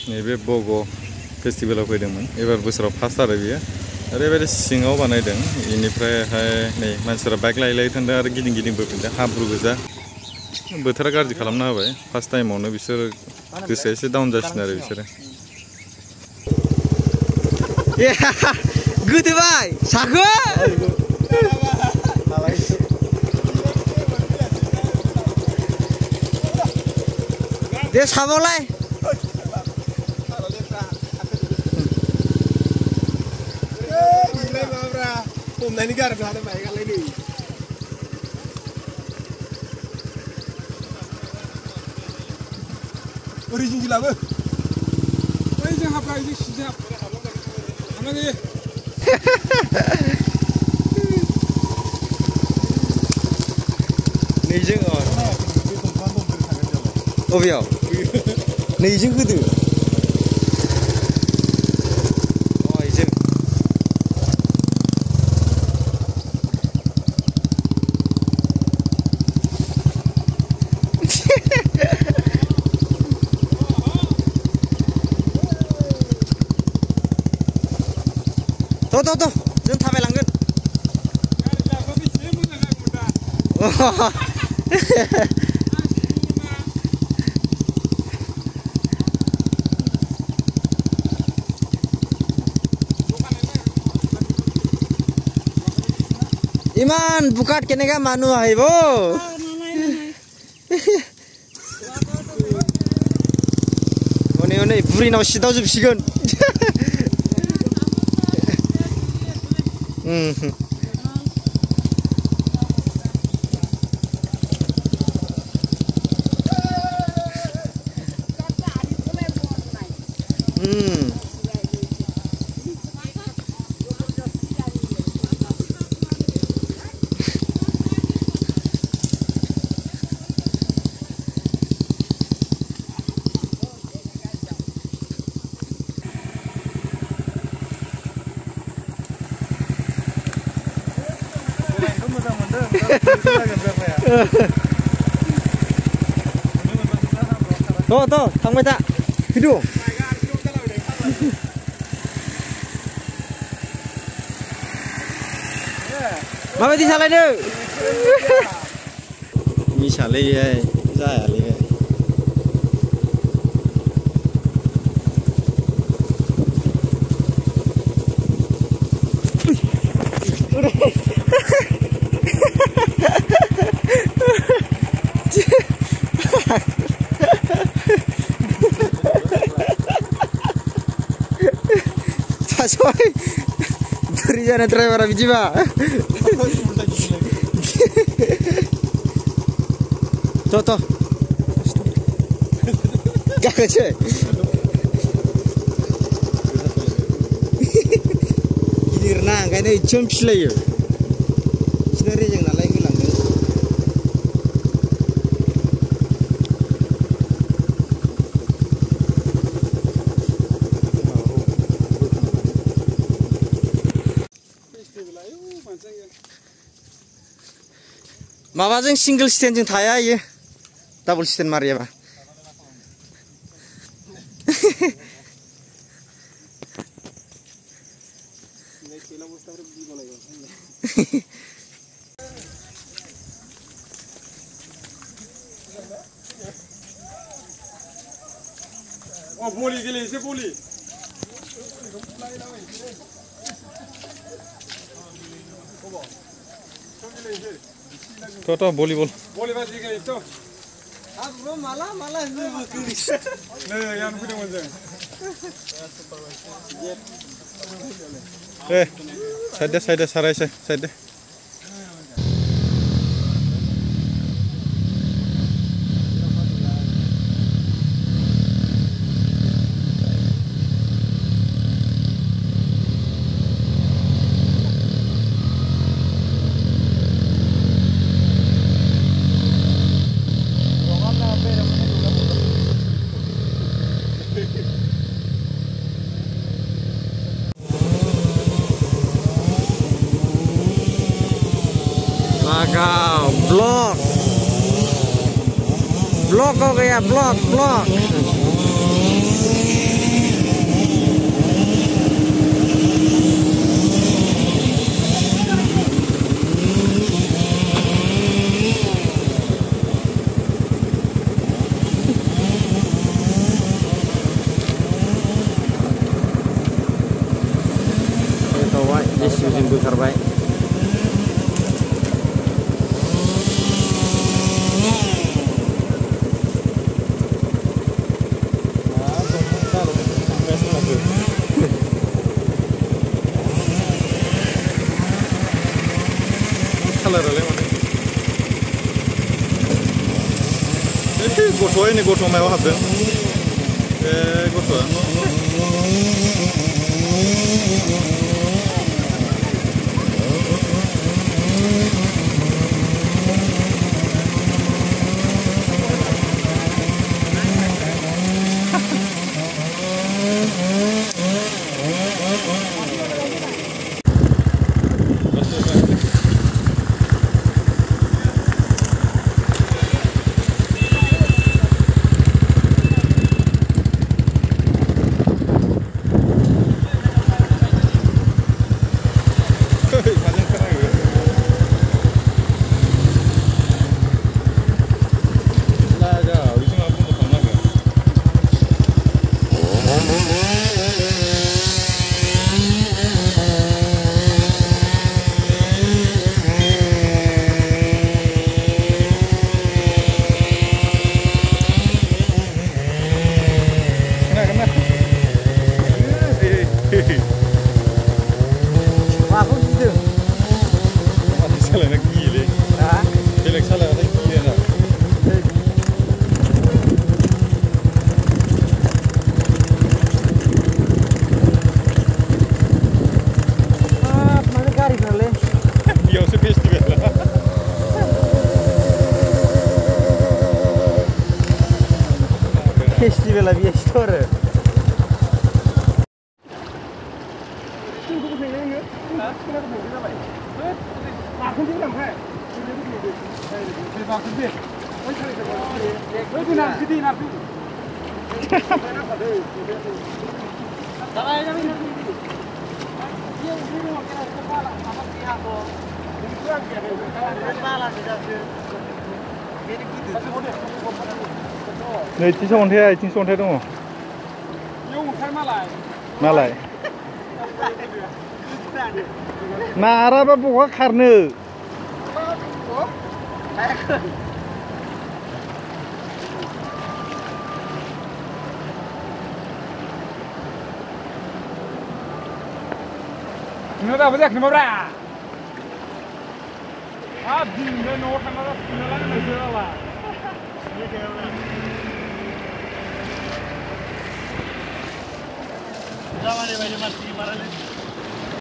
नैबे बग' फेस्टिभेलाव फैदोंमोन एबार बोसोराव फार्स्ट आरो बियो ओरैबायदि सिङाव बानायदों इनिफ्रायहाय नै मानसिफोरा बाइक लायै लायै थांदों आरो गिदिं गिदिं बोफिनदों हाब्रु गोजा बोथोरा गाज्रि खालामना होबाय फार्स्ट टाइमावनो बिसोर गोसोआ एसे डाउन जासिनो आरो बिसोरो गोदोबाय साखो दे साबावलाय हमनायनि गारनो हादों बाइकआलाय नै ओरै जिंजि लाबो बै जों हाबला जों सिजा हाबलाङो नैजों अबेयाव नैजों गोदो थ' जों थाबायलांगोन इमान बुकाट केनेगा मानु आहिब हनै बुरिनाव सिदाव जोबसिगोन थ' थांबाय था फैदो माबायदि सालायनो मिसालैहाय जायालै Soy berinya driver biji ba. Tuh. Gak kece. Ini renang kayaknya jump slayer. Sendiri yang nalai hilang. माबाजों सिंगल स्टेन्डजों थाया इयो डाबल स्टेन्ड मारियाबा बलि गेलेनोसै बलि थ' भलिबल बाजि गेलेनोसै हाब्रु माला नै आं फैदोंमोन जों साइड सारायसै side Wow, blok kok ya blok कालारालाय माथो गथ'आ नै गथ' मायाव हाबदों बे गथ'आ Aku gitu. Mati salah nak gile. Hah? Belak salah nak gile nak. Mana kari berle? Dia usah festival lah. Festival abi store. Nei, tin sonthai dong. Malai. Nara ba bukha kharno. Nó đâu có giặc nó ra. À, đi lên nó thằng nó lại nó chưa là. Jangan dia macam mati marah ni.